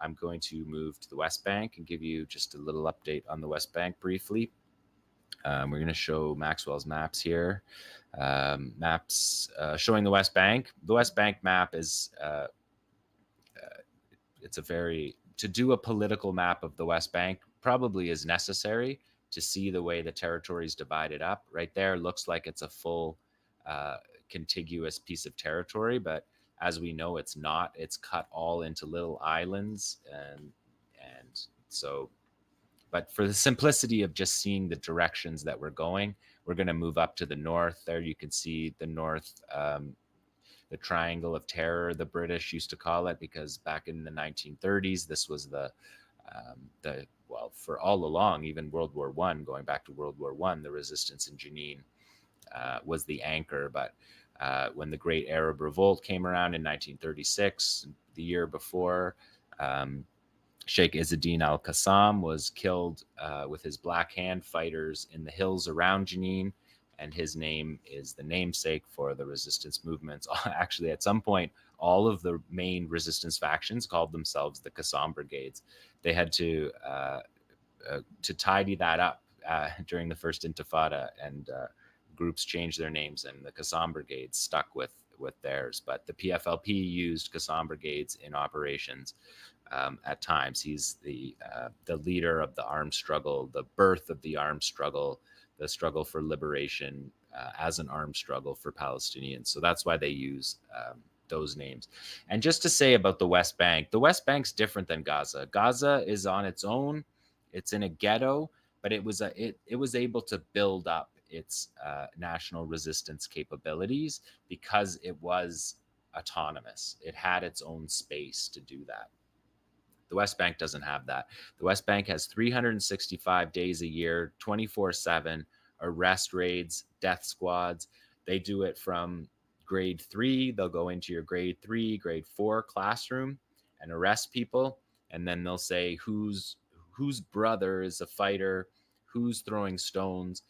I'm going to move to the West Bank and give you just a little update on the West Bank briefly. We're going to show Maxwell's maps here. Maps showing the West Bank. The West Bank map is, it's a very, to do a political map of the West Bank probably is necessary to see the way the territory is divided up. Right there looks like it's a full contiguous piece of territory, but as we know, it's not. It's cut all into little islands, and so, but for the simplicity of just seeing the directions that we're going, we're going to move up to the north. There you can see the north, the Triangle of Terror, the British used to call it, because back in the 1930s, this was the well, for all along, even World War I, going back to World War I, the resistance in Jenin was the anchor. But when the Great Arab Revolt came around in 1936, the year before, Sheikh Izzeddin al-Qassam was killed with his Black Hand fighters in the hills around Jenin, and his name is the namesake for the resistance movements. Actually, at some point, all of the main resistance factions called themselves the Qassam Brigades. They had to tidy that up during the First Intifada, and groups changed their names, and the Qassam Brigades stuck with theirs. But the PFLP used Qassam Brigades in operations at times. He's the leader of the armed struggle, the birth of the armed struggle, the struggle for liberation as an armed struggle for Palestinians. So that's why they use those names. And just to say about the West Bank's different than Gaza. Gaza is on its own. It's in a ghetto, but it was able to build up its national resistance capabilities because it was autonomous. It had its own space to do that. The West Bank doesn't have that. The West Bank has 365 days a year, 24/7, arrest raids, death squads. They do it from grade 3. They'll go into your grade 3, grade 4 classroom and arrest people. And then they'll say whose brother is a fighter, who's throwing stones.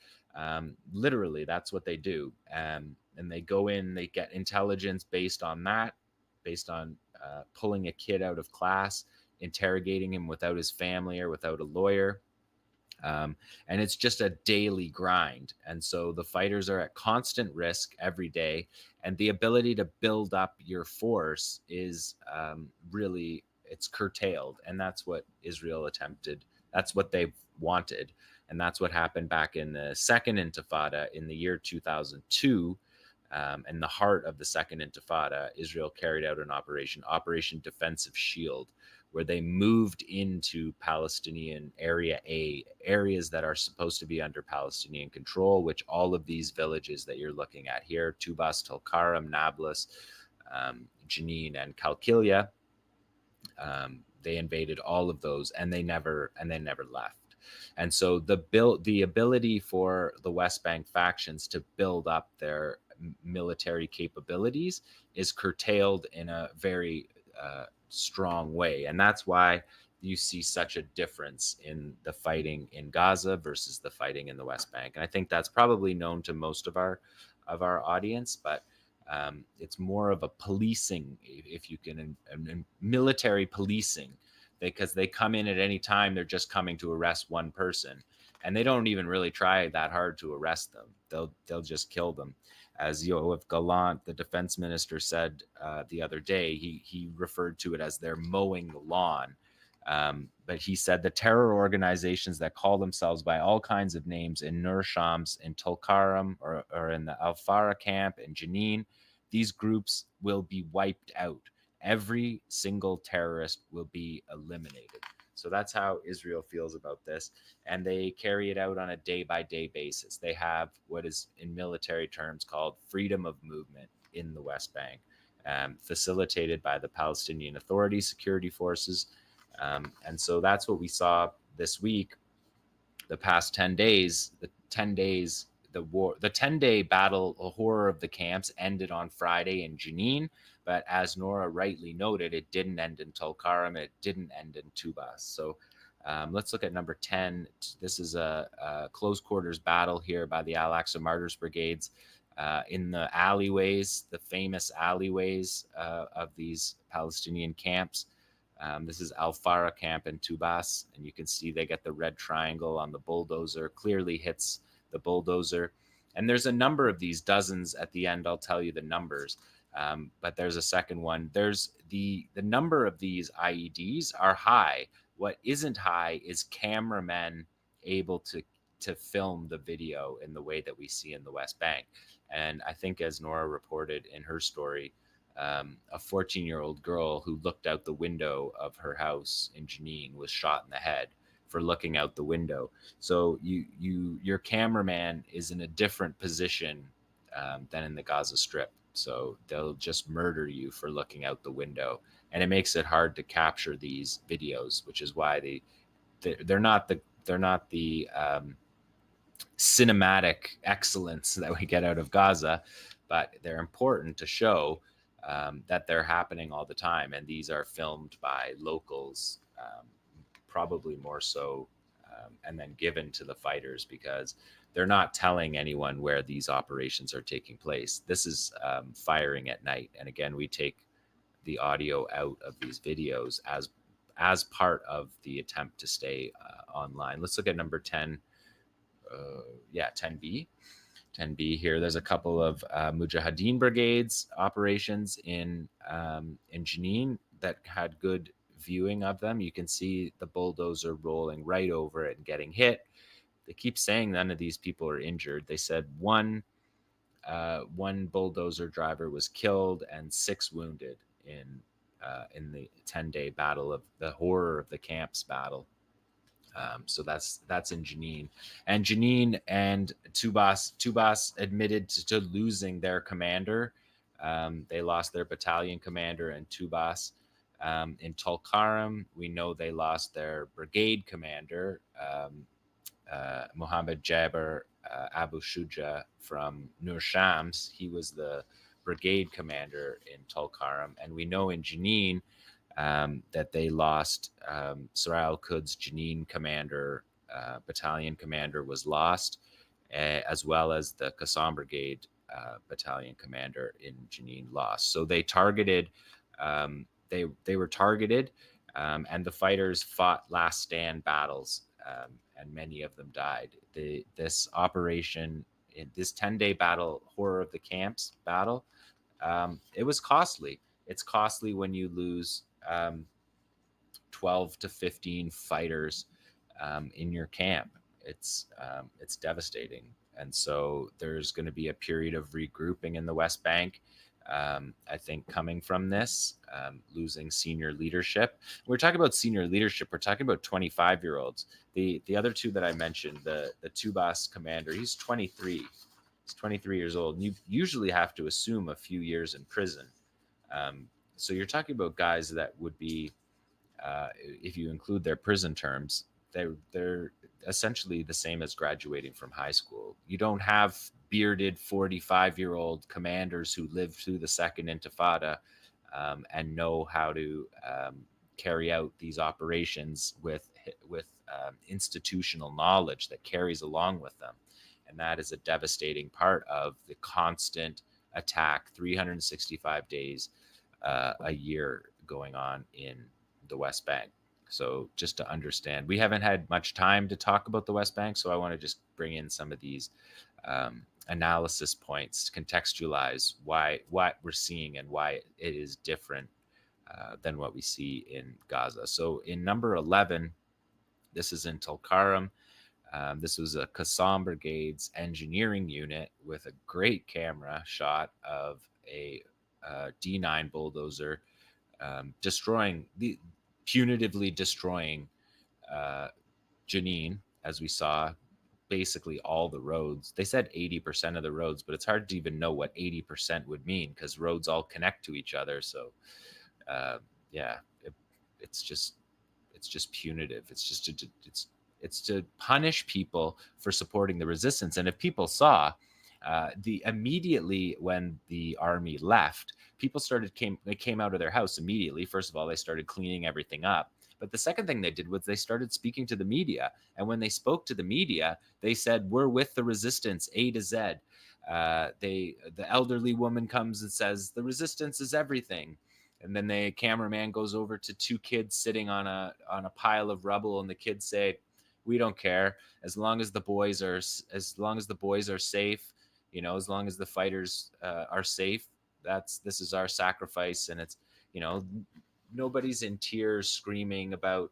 Literally, that's what they do. And they go in, they get intelligence based on that, based on pulling a kid out of class, interrogating him without his family or without a lawyer. And it's just a daily grind. And so the fighters are at constant risk every day. And the ability to build up your force is really, it's curtailed. And that's what Israel attempted. That's what they wanted. And that's what happened back in the Second Intifada in the year 2002. In the heart of the Second Intifada, Israel carried out an Operation Defensive Shield, where they moved into Palestinian Area A, areas that are supposed to be under Palestinian control, which all of these villages that you're looking at here, Tubas, Tulkarm, Nablus, Jenin, and Qalqilia, they invaded all of those, and they never left. And so the ability for the West Bank factions to build up their military capabilities is curtailed in a very strong way. And that's why you see such a difference in the fighting in Gaza versus the fighting in the West Bank. And I think that's probably known to most of our audience, but it's more of a policing, if you can, and military policing, because they come in at any time. They're just coming to arrest one person, and they don't even really try that hard to arrest them. They'll just kill them. As Yoav Gallant, the defense minister, said the other day, he referred to it as they're mowing the lawn. But he said the terror organizations that call themselves by all kinds of names in Nur Shams, in Tulkarm, or in the Al-Farah camp in Jenin, these groups will be wiped out. Every single terrorist will be eliminated. So that's how Israel feels about this. And they carry it out on a day-by-day basis. They have what is in military terms called freedom of movement in the West Bank, facilitated by the Palestinian Authority security forces. And so that's what we saw this week. The past 10 days, the 10-day battle, a horror of the camps, ended on Friday in Jenin. But as Nora rightly noted, it didn't end in Tulkarm. It didn't end in Tubas. So let's look at number 10. This is a close quarters battle here by the Al-Aqsa Martyrs Brigades in the alleyways, the famous alleyways of these Palestinian camps. This is Al-Fara camp in Tubas, and you can see they get the red triangle on the bulldozer, clearly hits the bulldozer. And there's a number of these, dozens at the end. I'll tell you the numbers. But there's a second one. There's the number of these IEDs are high. What isn't high is cameramen able to film the video in the way that we see in the West Bank. And I think, as Nora reported in her story, a 14-year-old girl who looked out the window of her house in Jenin was shot in the head for looking out the window. So your cameraman is in a different position than in the Gaza Strip. So they'll just murder you for looking out the window, and it makes it hard to capture these videos, which is why they're not the cinematic excellence that we get out of Gaza, but they're important to show that they're happening all the time. And these are filmed by locals, probably more so, and then given to the fighters, because they're not telling anyone where these operations are taking place. This is firing at night. And again, we take the audio out of these videos as part of the attempt to stay online. Let's look at number 10. 10B. 10B here. There's a couple of Mujahideen brigades operations in Jenin that had good viewing of them. You can see the bulldozer rolling right over it and getting hit. They keep saying none of these people are injured. They said one bulldozer driver was killed and 6 wounded in the 10-day battle of the horror of the camps battle. So that's in Jenin, and Jenin and Tubas admitted to losing their commander. They lost their battalion commander in Tubas. In 𝐓𝐿 we know they lost their brigade commander, Mohammed Jaber Abu Shuja from Nur Shams. He was the brigade commander in 𝐓𝐿, and we know in Jenin that they lost Sarah al-Quds Jenin commander, battalion commander was lost, as well as the Qassam Brigade battalion commander in Jenin lost. So they targeted, they were targeted, and the fighters fought last stand battles, and many of them died. This operation, this 10-day battle, horror of the camps battle, it was costly. It's costly when you lose 12 to 15 fighters in your camp. It's devastating. And so there's going to be a period of regrouping in the West Bank. I think coming from this, losing senior leadership. We're talking about senior leadership. We're talking about 25-year-olds. The other two that I mentioned, the Tubas commander, he's 23. He's 23 years old. And you usually have to assume a few years in prison. So you're talking about guys that would be, if you include their prison terms, they're essentially the same as graduating from high school. You don't have bearded 45-year-old commanders who lived through the Second Intifada and know how to carry out these operations with institutional knowledge that carries along with them. And that is a devastating part of the constant attack, 365 days a year going on in the West Bank. So just to understand, we haven't had much time to talk about the West Bank, so I want to just bring in some of these analysis points, contextualize what we're seeing and why it is different than what we see in Gaza. So in number 11, this is in 𝐓𝐿. This was a Qassam Brigade's engineering unit with a great camera shot of a D9 bulldozer punitively destroying Jenin, as we saw, basically all the roads. They said 80% of the roads, but it's hard to even know what 80% would mean because roads all connect to each other. So it's just punitive. It's to punish people for supporting the resistance. And if people saw immediately when the army left, people came out of their house immediately. First of all, they started cleaning everything up. But the second thing they did was they started speaking to the media. And when they spoke to the media, they said, "We're with the resistance, A to Z." The elderly woman comes and says, "The resistance is everything." And then the cameraman goes over to two kids sitting on a pile of rubble, and the kids say, "We don't care as long as the boys are safe. As long as the fighters are safe. This is our sacrifice." And it's nobody's in tears screaming about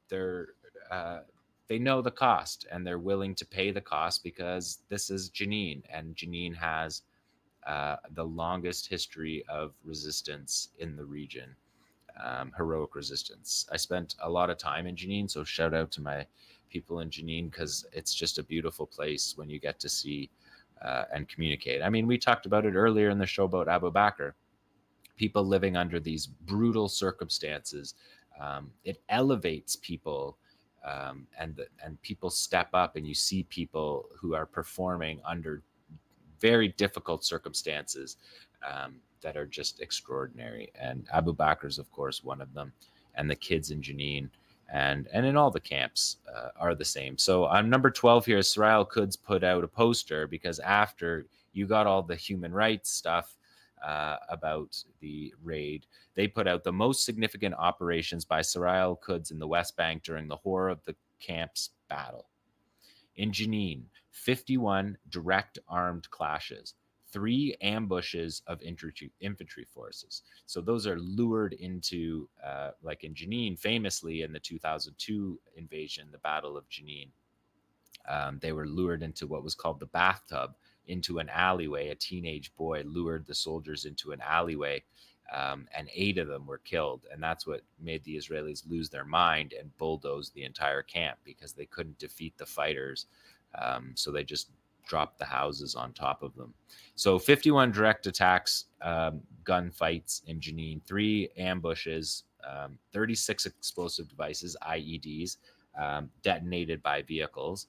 they're uh, they know the cost, and they're willing to pay the cost because this is Jenin, and Jenin has the longest history of resistance in the region, heroic resistance. I spent a lot of time in Jenin, so shout out to my people in Jenin, because it's just a beautiful place when you get to see and communicate. I mean, we talked about it earlier in the show about Abu Bakr. People living under these brutal circumstances. It elevates people, and people step up, and you see people who are performing under very difficult circumstances that are just extraordinary. And Abu Bakr is, of course, one of them. And the kids in Jenin and in all the camps are the same. So on number 12 here, 𝐓𝐴 𝐤𝐿 put out a poster, because after you got all the human rights stuff about the raid, they put out the most significant operations by 𝐓𝐴 𝐤𝐿 in the West Bank during the horror of the camps battle. In Jenin, 51 direct armed clashes, 3 ambushes of infantry forces. So those are lured into, like in Jenin, famously in the 2002 invasion, the Battle of Jenin. They were lured into what was called the bathtub, into an alleyway. A teenage boy lured the soldiers into an alleyway, and 8 of them were killed. And that's what made the Israelis lose their mind and bulldoze the entire camp, because they couldn't defeat the fighters. So they just dropped the houses on top of them. So 51 direct attacks, gunfights in Jenin, 3 ambushes, 36 explosive devices, IEDs, detonated by vehicles.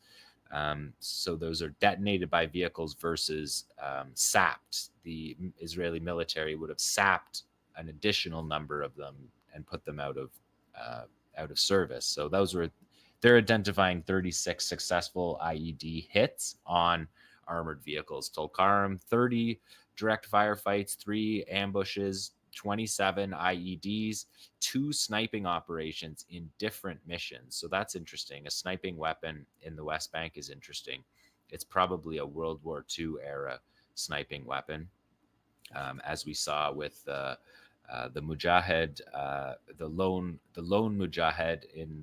So those are detonated by vehicles versus sapped. The Israeli military would have sapped an additional number of them and put them out of service. So they're identifying 36 successful IED hits on armored vehicles. Tulkarm, 30 direct firefights, 3 ambushes, 27 IEDs, 2 sniping operations in different missions. So that's interesting. A sniping weapon in the West Bank is interesting. It's probably a World War II era sniping weapon, as we saw with the Mujahid, the lone Mujahid in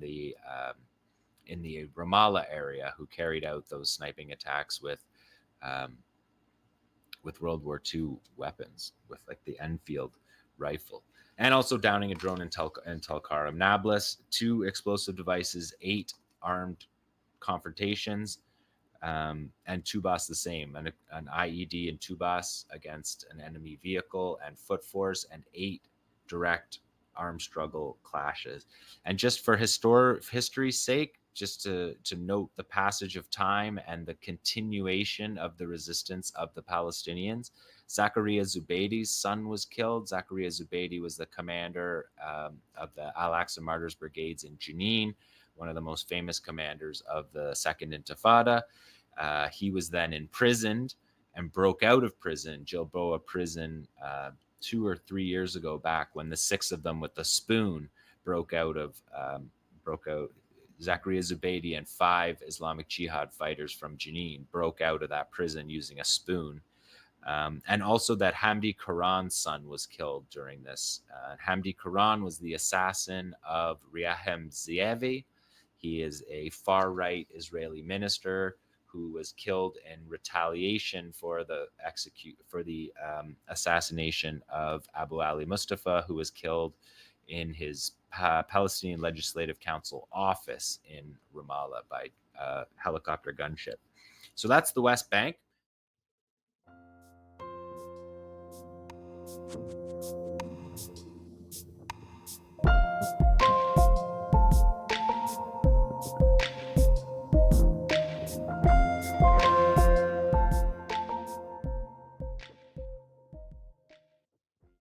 the Ramallah area, who carried out those sniping attacks with World War II weapons, with like the Enfield rifle, and also downing a drone in Tulkarm. Nablus, 2 explosive devices, 8 armed confrontations, and Tubas the same, an IED in Tubas against an enemy vehicle and foot force, and 8 direct armed struggle clashes. And just for history's sake, just to note the passage of time and the continuation of the resistance of the Palestinians, Zakaria Zubaydi's son was killed. Zakaria Zubaydi was the commander of the Al-Aqsa Martyrs Brigades in Jenin, one of the most famous commanders of the Second Intifada. He was then imprisoned and broke out of prison, Gilboa prison, 2 or 3 years ago, back when the 6 of them with the spoon broke out. Zakaria Zubaydi and 5 Islamic Jihad fighters from Jenin broke out of that prison using a spoon. And also that Hamdi Karan's son was killed during this. Hamdi Karan was the assassin of Rehaim Ze'evi. He is a far-right Israeli minister who was killed in retaliation for the assassination of Abu Ali Mustafa, who was killed in his Palestinian Legislative Council office in Ramallah by helicopter gunship. So that's the West Bank.